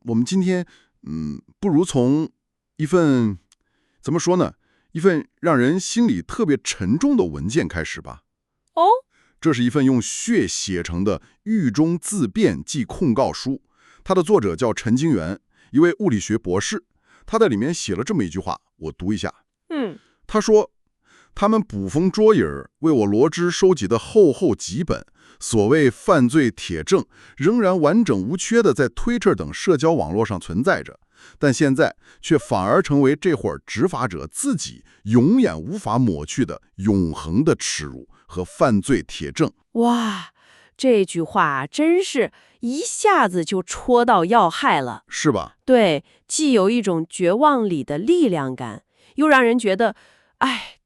我们今天，不如从一份怎么说呢？一份让人心里特别沉重的文件开始吧。哦，这是一份用血写成的狱中自辩暨控告书，它的作者叫陈金元，一位物理学博士。他在里面写了这么一句话，我读一下。他说：“他们捕风捉影儿，为我罗织收集的厚厚几本所谓犯罪铁证，仍然完整无缺的在 Twitter 等社交网络上存在着，但现在却反而成为这会儿执法者自己永远无法抹去的永恒的耻辱和犯罪铁证。”哇，这句话真是一下子就戳到要害了，是吧？对，既有一种绝望里的力量感，又让人觉得，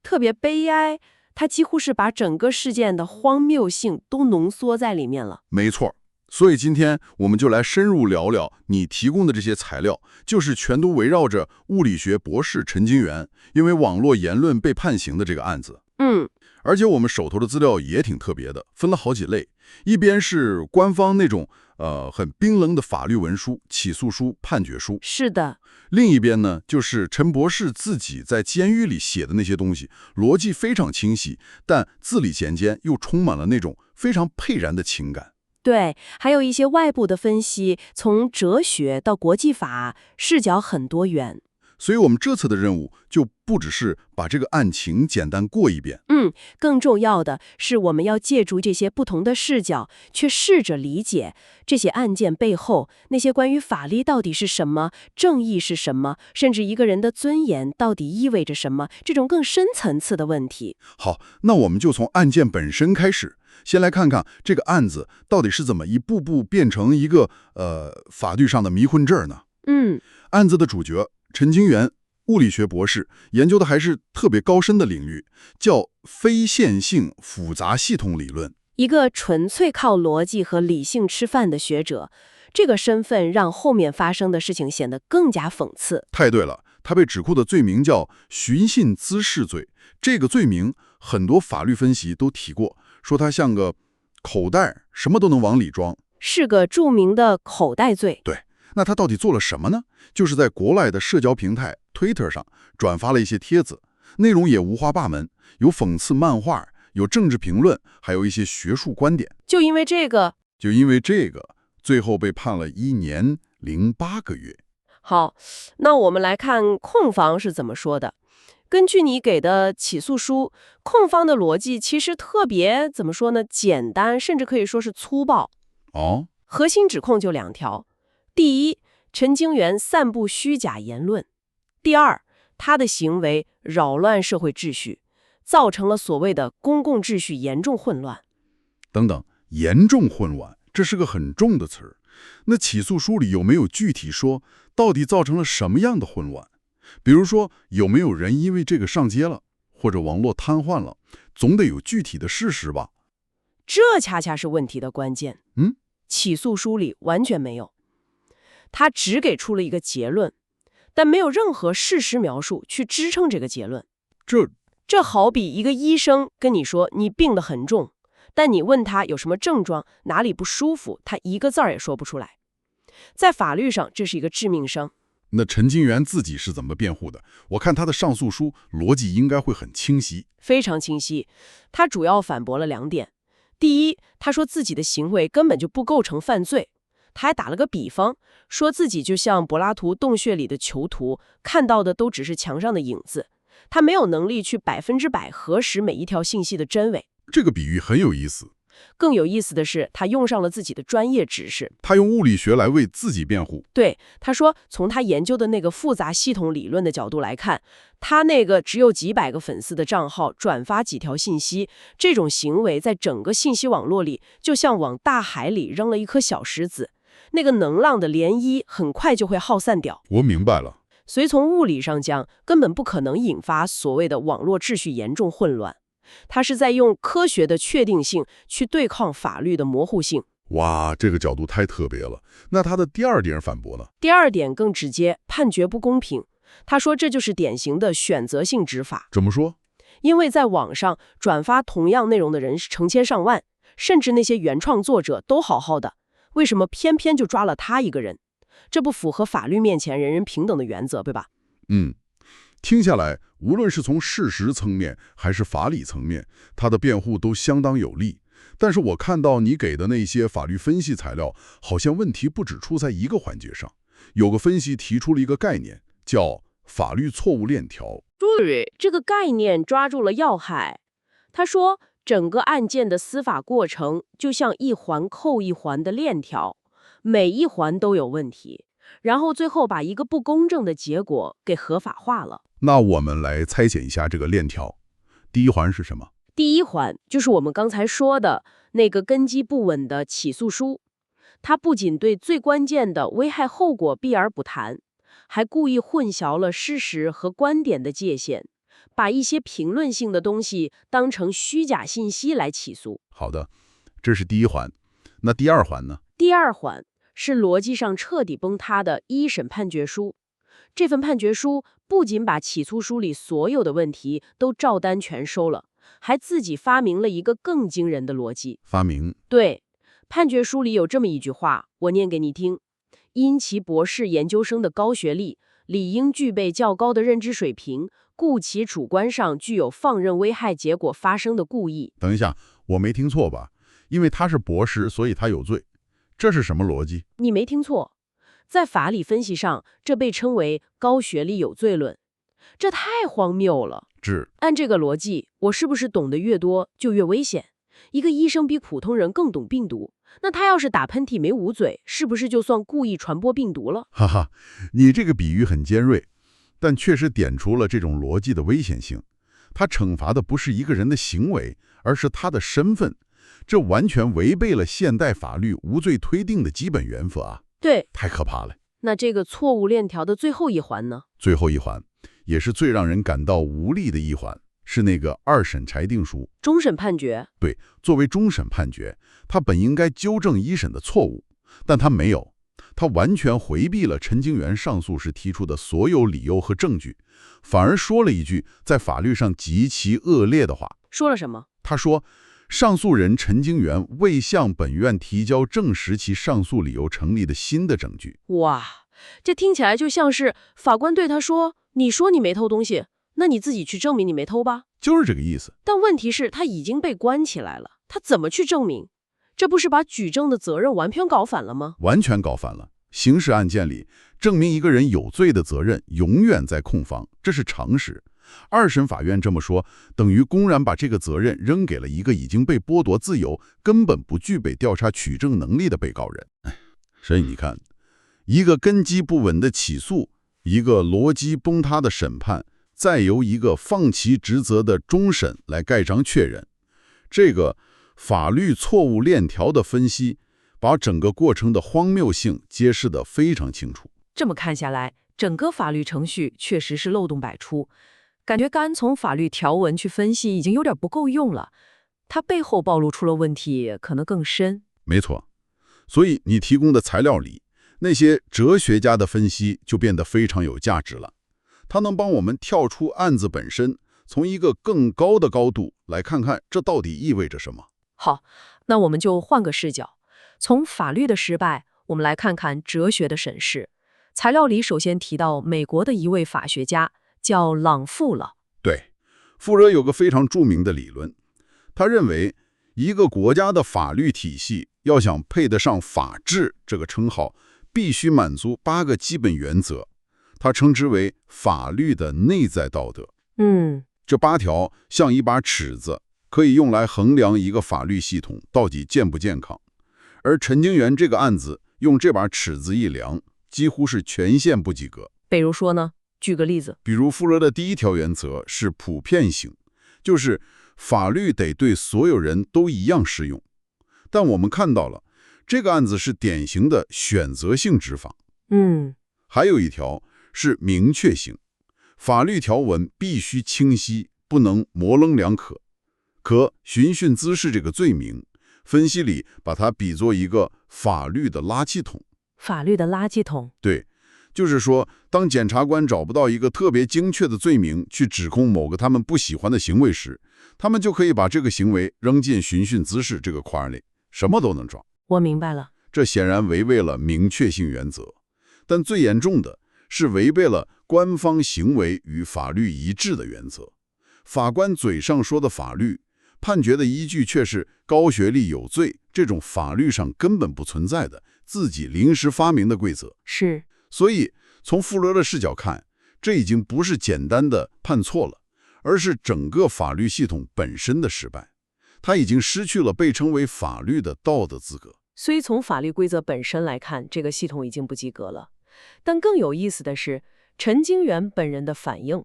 特别悲哀。它几乎是把整个事件的荒谬性都浓缩在里面了。没错。所以今天我们就来深入聊聊你提供的这些材料，就是全都围绕着物理学博士陈金元因为网络言论被判刑的这个案子。而且我们手头的资料也挺特别的，分了好几类。一边是官方那种很冰冷的法律文书、起诉书、判决书。是的。另一边呢，就是陈博士自己在监狱里写的那些东西，逻辑非常清晰，但字里行间又充满了那种非常沛然的情感。对，还有一些外部的分析，从哲学到国际法，视角很多元。所以我们这次的任务就不只是把这个案情简单过一遍，更重要的是我们要借助这些不同的视角，去试着理解这些案件背后那些关于法律到底是什么，正义是什么，甚至一个人的尊严到底意味着什么，这种更深层次的问题。好，那我们就从案件本身开始，先来看看这个案子到底是怎么一步步变成一个法律上的迷魂阵呢？案子的主角陈金元，物理学博士，研究的还是特别高深的领域，叫非线性复杂系统理论。一个纯粹靠逻辑和理性吃饭的学者，这个身份让后面发生的事情显得更加讽刺。太对了，他被指控的罪名叫寻衅滋事罪。这个罪名很多法律分析都提过，说他像个口袋，什么都能往里装，是个著名的口袋罪。对，那他到底做了什么呢？就是在国外的社交平台 Twitter 上转发了一些帖子，内容也五花八门，有讽刺漫画，有政治评论，还有一些学术观点。就因为这个，最后被判了1年08个月。好，那我们来看控方是怎么说的。根据你给的起诉书，控方的逻辑其实特别怎么说呢？简单，甚至可以说是粗暴。核心指控就2条：第一，陈金元散布虚假言论；第二，他的行为扰乱社会秩序，造成了所谓的公共秩序严重混乱。等等，严重混乱，这是个很重的词儿。那起诉书里有没有具体说到底造成了什么样的混乱？比如说有没有人因为这个上街了，或者网络瘫痪了？总得有具体的事实吧？这恰恰是问题的关键。起诉书里完全没有，他只给出了一个结论，但没有任何事实描述去支撑这个结论。这好比一个医生跟你说你病得很重，但你问他有什么症状，哪里不舒服，他一个字儿也说不出来。在法律上，这是一个致命伤。那陈金元自己是怎么辩护的？我看他的上诉书逻辑应该会很清晰。非常清晰。他主要反驳了2点。第一，他说自己的行为根本就不构成犯罪。他还打了个比方，说自己就像柏拉图洞穴里的囚徒，看到的都只是墙上的影子。他没有能力去100%核实每一条信息的真伪。这个比喻很有意思。更有意思的是，他用上了自己的专业知识。他用物理学来为自己辩护。对，他说从他研究的那个复杂系统理论的角度来看，他那个只有几百个粉丝的账号转发几条信息，这种行为在整个信息网络里就像往大海里扔了一颗小石子，那个能浪的涟漪很快就会耗散掉。我明白了。所以从物理上讲，根本不可能引发所谓的网络秩序严重混乱。他是在用科学的确定性去对抗法律的模糊性。哇，这个角度太特别了。那他的第2点反驳呢？第2点更直接，判决不公平。他说这就是典型的选择性执法。怎么说？因为在网上转发同样内容的人是成千上万，甚至那些原创作者都好好的，为什么偏偏就抓了他一个人？这不符合法律面前人人平等的原则，对吧？嗯，听下来，无论是从事实层面还是法理层面，他的辩护都相当有力。但是我看到你给的那些法律分析材料，好像问题不只出在一个环节上。有个分析提出了一个概念，叫法律错误链条。对，这个概念抓住了要害。他说，整个案件的司法过程就像一环扣一环的链条，每一环都有问题，然后最后把一个不公正的结果给合法化了。那我们来拆解一下这个链条。第一环是什么？第一环就是我们刚才说的那个根基不稳的起诉书，它不仅对最关键的危害后果避而不谈，还故意混淆了事实和观点的界限，把一些评论性的东西当成虚假信息来起诉。好的，这是第一环。那第二环呢？第二环是逻辑上彻底崩塌的一审判决书。这份判决书不仅把起诉书里所有的问题都照单全收了，还自己发明了一个更惊人的逻辑。发明？对，判决书里有这么一句话，我念给你听：因其博士研究生的高学历，理应具备较高的认知水平，故其主观上具有放任危害结果发生的故意。等一下，我没听错吧？因为他是博士，所以他有罪。这是什么逻辑？你没听错，在法理分析上，这被称为高学历有罪论。这太荒谬了。按这个逻辑，我是不是懂得越多就越危险？一个医生比普通人更懂病毒，那他要是打喷嚏没捂嘴，是不是就算故意传播病毒了？哈哈，你这个比喻很尖锐，但确实点出了这种逻辑的危险性。他惩罚的不是一个人的行为，而是他的身份，这完全违背了现代法律无罪推定的基本原则啊！对，太可怕了。那这个错误链条的最后一环呢？最后一环，也是最让人感到无力的一环，是那个二审裁定书。终审判决。对，作为终审判决，他本应该纠正一审的错误，但他没有，他完全回避了陈京元上诉时提出的所有理由和证据，反而说了一句在法律上极其恶劣的话。说了什么？他说，上诉人陈京元未向本院提交证实其上诉理由成立的新的证据。哇，这听起来就像是法官对他说，你说你没偷东西，那你自己去证明你没偷吧。就是这个意思。但问题是，他已经被关起来了，他怎么去证明？这不是把举证的责任完全搞反了吗？完全搞反了。刑事案件里，证明一个人有罪的责任永远在控方，这是常识。二审法院这么说，等于公然把这个责任扔给了一个已经被剥夺自由、根本不具备调查取证能力的被告人。所以你看，一个根基不稳的起诉，一个逻辑崩塌的审判，再由一个放弃职责的终审来盖章确认，这个法律错误链条的分析，把整个过程的荒谬性揭示得非常清楚。这么看下来，整个法律程序确实是漏洞百出，感觉单从法律条文去分析已经有点不够用了，它背后暴露出了问题可能更深。没错，所以你提供的材料里，那些哲学家的分析就变得非常有价值了。它能帮我们跳出案子本身，从一个更高的高度来看看这到底意味着什么。好，那我们就换个视角，从法律的失败，我们来看看哲学的审视。材料里首先提到美国的一位法学家叫朗富勒。对，富勒有个非常著名的理论，他认为一个国家的法律体系要想配得上法治这个称号，必须满足8个基本原则，他称之为法律的内在道德。这8条像一把尺子，可以用来衡量一个法律系统到底健不健康。而陈京元这个案子用这把尺子一量，几乎是全线不及格。比如说呢？举个例子。比如富勒的第1条原则是普遍性，就是法律得对所有人都一样适用。但我们看到了，这个案子是典型的选择性执法。还有1条是明确性，法律条文必须清晰，不能模棱两可。可寻衅滋事这个罪名，分析里把它比作一个法律的垃圾桶。法律的垃圾桶？对，就是说，当检察官找不到一个特别精确的罪名去指控某个他们不喜欢的行为时，他们就可以把这个行为扔进寻衅滋事这个框里，什么都能抓。我明白了。这显然违背了明确性原则。但最严重的是违背了官方行为与法律一致的原则。法官嘴上说的法律，判决的依据却是高学历有罪这种法律上根本不存在的、自己临时发明的规则。是，所以从富勒的视角看，这已经不是简单的判错了，而是整个法律系统本身的失败。他已经失去了被称为法律的道德资格。所以从法律规则本身来看，这个系统已经不及格了。但更有意思的是，陈经元本人的反应，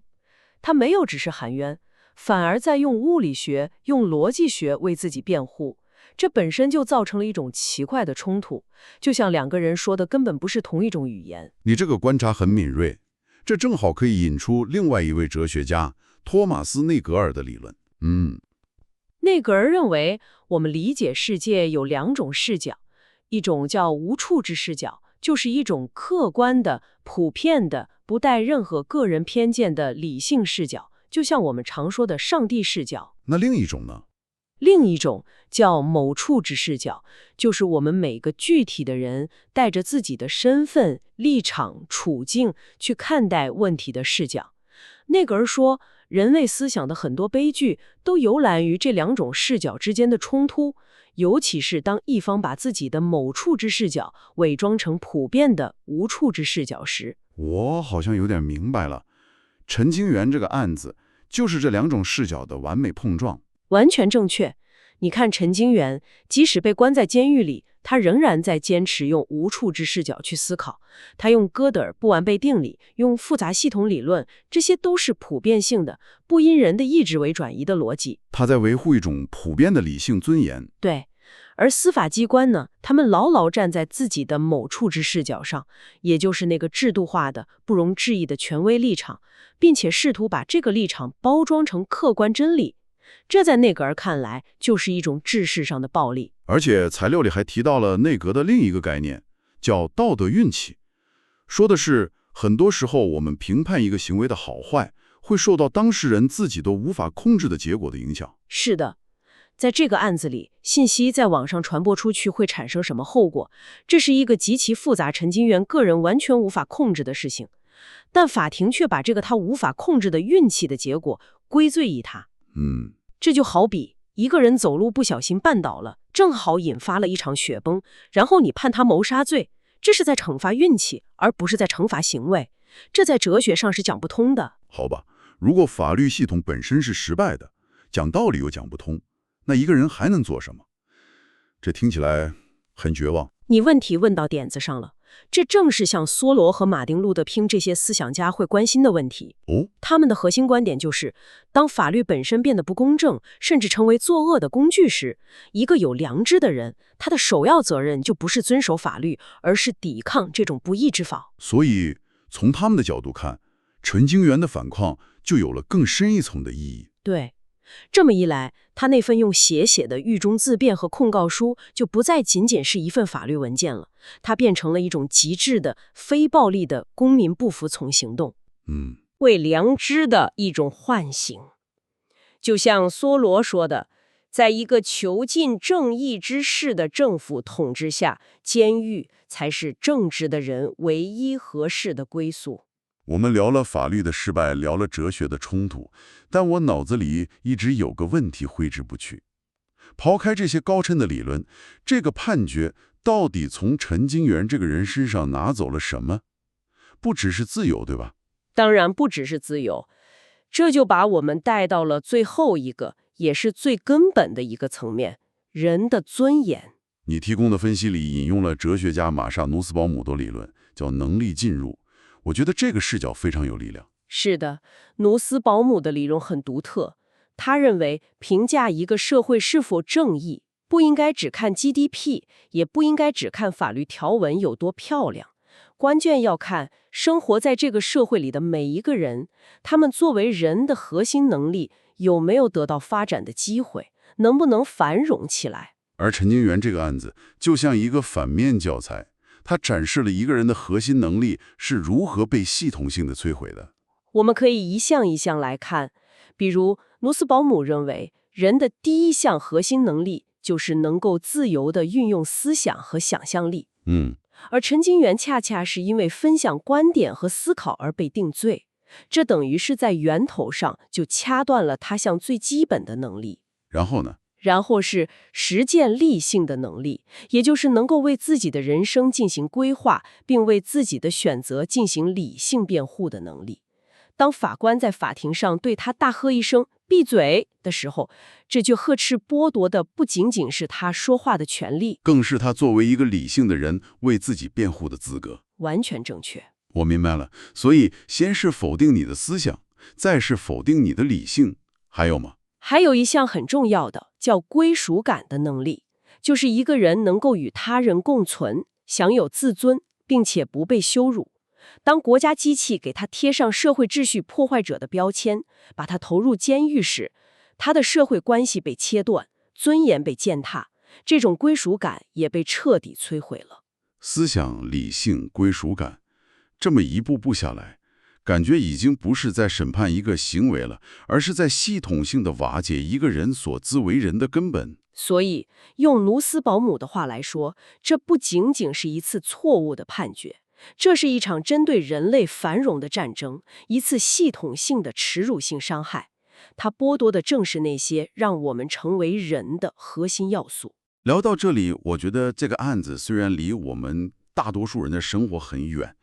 他没有只是含冤，反而在用物理学、用逻辑学为自己辩护。这本身就造成了一种奇怪的冲突，就像两个人说的根本不是同一种语言。你这个观察很敏锐，这正好可以引出另外一位哲学家托马斯·内格尔的理论。内格尔认为，我们理解世界有两种视角，一种叫无处之视角，就是一种客观的、普遍的、不带任何个人偏见的理性视角，就像我们常说的上帝视角。那另一种呢？另一种叫某处之视角，就是我们每个具体的人带着自己的身份、立场、处境去看待问题的视角。内格尔说，人类思想的很多悲剧都由来于这两种视角之间的冲突，尤其是当一方把自己的某处之视角伪装成普遍的无处之视角时。我好像有点明白了，陈经元这个案子就是这两种视角的完美碰撞。完全正确。你看陈经元，即使被关在监狱里，他仍然在坚持用无处之视角去思考。他用哥德尔不完备定理，用复杂系统理论，这些都是普遍性的、不因人的意志为转移的逻辑。他在维护一种普遍的理性尊严。对。而司法机关呢，他们牢牢站在自己的某处之视角上，也就是那个制度化的、不容置疑的权威立场，并且试图把这个立场包装成客观真理。这在内格尔看来就是一种治世上的暴力。而且材料里还提到了内格的另一个概念，叫道德运气，说的是很多时候我们评判一个行为的好坏，会受到当事人自己都无法控制的结果的影响。是的，在这个案子里，信息在网上传播出去会产生什么后果，这是一个极其复杂、陈经元个人完全无法控制的事情，但法庭却把这个他无法控制的运气的结果归罪于他。这就好比一个人走路不小心绊倒了，正好引发了一场雪崩，然后你判他谋杀罪，这是在惩罚运气，而不是在惩罚行为。这在哲学上是讲不通的。好吧，如果法律系统本身是失败的，讲道理又讲不通，那一个人还能做什么？这听起来很绝望。你问题问到点子上了，这正是像梭罗和马丁·路德·平这些思想家会关心的问题。他们的核心观点就是，当法律本身变得不公正，甚至成为作恶的工具时，一个有良知的人，他的首要责任就不是遵守法律，而是抵抗这种不义之法。所以，从他们的角度看，陈经元的反抗就有了更深一层的意义。对。这么一来，他那份用血写的狱中自辩和控告书就不再仅仅是一份法律文件了，它变成了一种极致的非暴力的公民不服从行动，为良知的一种唤醒。就像梭罗说的，在一个囚禁正义之士的政府统治下，监狱才是正直的人唯一合适的归宿。我们聊了法律的失败，聊了哲学的冲突，但我脑子里一直有个问题挥之不去。抛开这些高深的理论，这个判决到底从陈经元这个人身上拿走了什么？不只是自由，对吧？当然不只是自由，这就把我们带到了最后一个，也是最根本的一个层面——人的尊严。你提供的分析里引用了哲学家马莎·努斯堡姆的理论，叫能力进入。我觉得这个视角非常有力量。是的，努斯堡姆的理论很独特。他认为，评价一个社会是否正义，不应该只看 GDP， 也不应该只看法律条文有多漂亮，关键要看生活在这个社会里的每一个人，他们作为人的核心能力有没有得到发展的机会，能不能繁荣起来。而陈经元这个案子就像一个反面教材，它展示了一个人的核心能力是如何被系统性的摧毁的。我们可以一项一项来看，比如努斯堡姆认为，人的第一项核心能力就是能够自由地运用思想和想象力。而陈金元恰恰是因为分享观点和思考而被定罪，这等于是在源头上就掐断了他项最基本的能力。然后呢？然后是实践理性的能力，也就是能够为自己的人生进行规划，并为自己的选择进行理性辩护的能力。当法官在法庭上对他大喝一声“闭嘴”的时候，这就呵斥剥夺的不仅仅是他说话的权利，更是他作为一个理性的人为自己辩护的资格。完全正确。我明白了，所以先是否定你的思想，再是否定你的理性，还有吗？还有一项很重要的，叫归属感的能力，就是一个人能够与他人共存，享有自尊，并且不被羞辱。当国家机器给他贴上社会秩序破坏者的标签，把他投入监狱时，他的社会关系被切断，尊严被践踏，这种归属感也被彻底摧毁了。思想、理性、归属感，这么一步步下来，感觉已经不是在审判一个行为了，而是在系统性的瓦解一个人所自为人的根本。所以，用努斯保姆的话来说，这不仅仅是一次错误的判决，这是一场针对人类繁荣的战争，一次系统性的耻辱性伤害。它剥夺的正是那些让我们成为人的核心要素。聊到这里，我觉得这个案子虽然离我们大多数人的生活很远，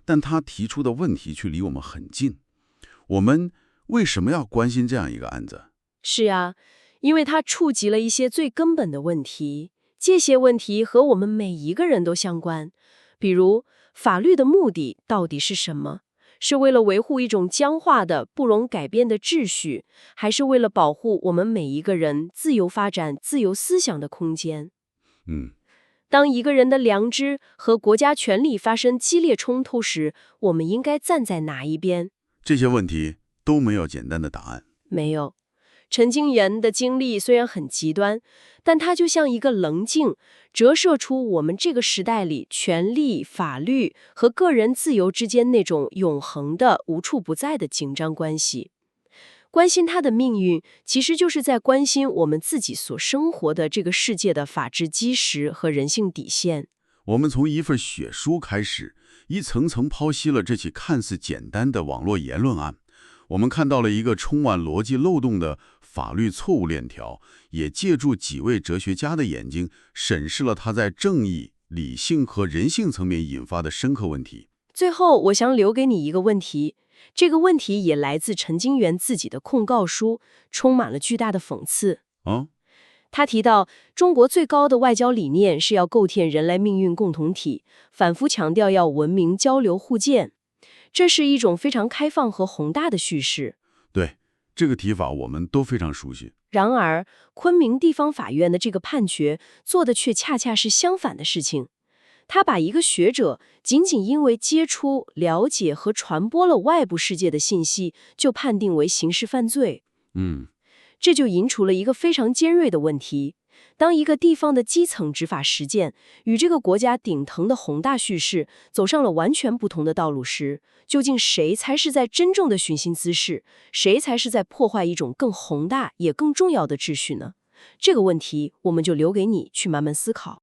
但他提出的问题却离我们很近。我们为什么要关心这样一个案子？是啊，因为它触及了一些最根本的问题，这些问题和我们每一个人都相关。比如，法律的目的到底是什么？是为了维护一种僵化的、不容改变的秩序，还是为了保护我们每一个人自由发展、自由思想的空间？当一个人的良知和国家权力发生激烈冲突时，我们应该站在哪一边？这些问题都没有简单的答案。没有。陈金元的经历虽然很极端，但它就像一个棱镜，折射出我们这个时代里权力、法律和个人自由之间那种永恒的、无处不在的紧张关系。关心他的命运，其实就是在关心我们自己所生活的这个世界的法治基石和人性底线。我们从一份血书开始，一层层剖析了这起看似简单的网络言论案。我们看到了一个充满逻辑漏洞的法律错误链条，也借助几位哲学家的眼睛，审视了它在正义、理性和人性层面引发的深刻问题。最后，我想留给你一个问题，这个问题也来自陈金元自己的控告书，充满了巨大的讽刺。他提到，中国最高的外交理念是要构建人类命运共同体，反复强调要文明交流互鉴。这是一种非常开放和宏大的叙事。对，这个提法我们都非常熟悉。然而，昆明地方法院的这个判决做的却恰恰是相反的事情。他把一个学者仅仅因为接触、了解和传播了外部世界的信息，就判定为刑事犯罪。这就引出了一个非常尖锐的问题。当一个地方的基层执法实践与这个国家顶层的宏大叙事走上了完全不同的道路时，究竟谁才是在真正的寻衅滋事？谁才是在破坏一种更宏大也更重要的秩序呢？这个问题我们就留给你去慢慢思考。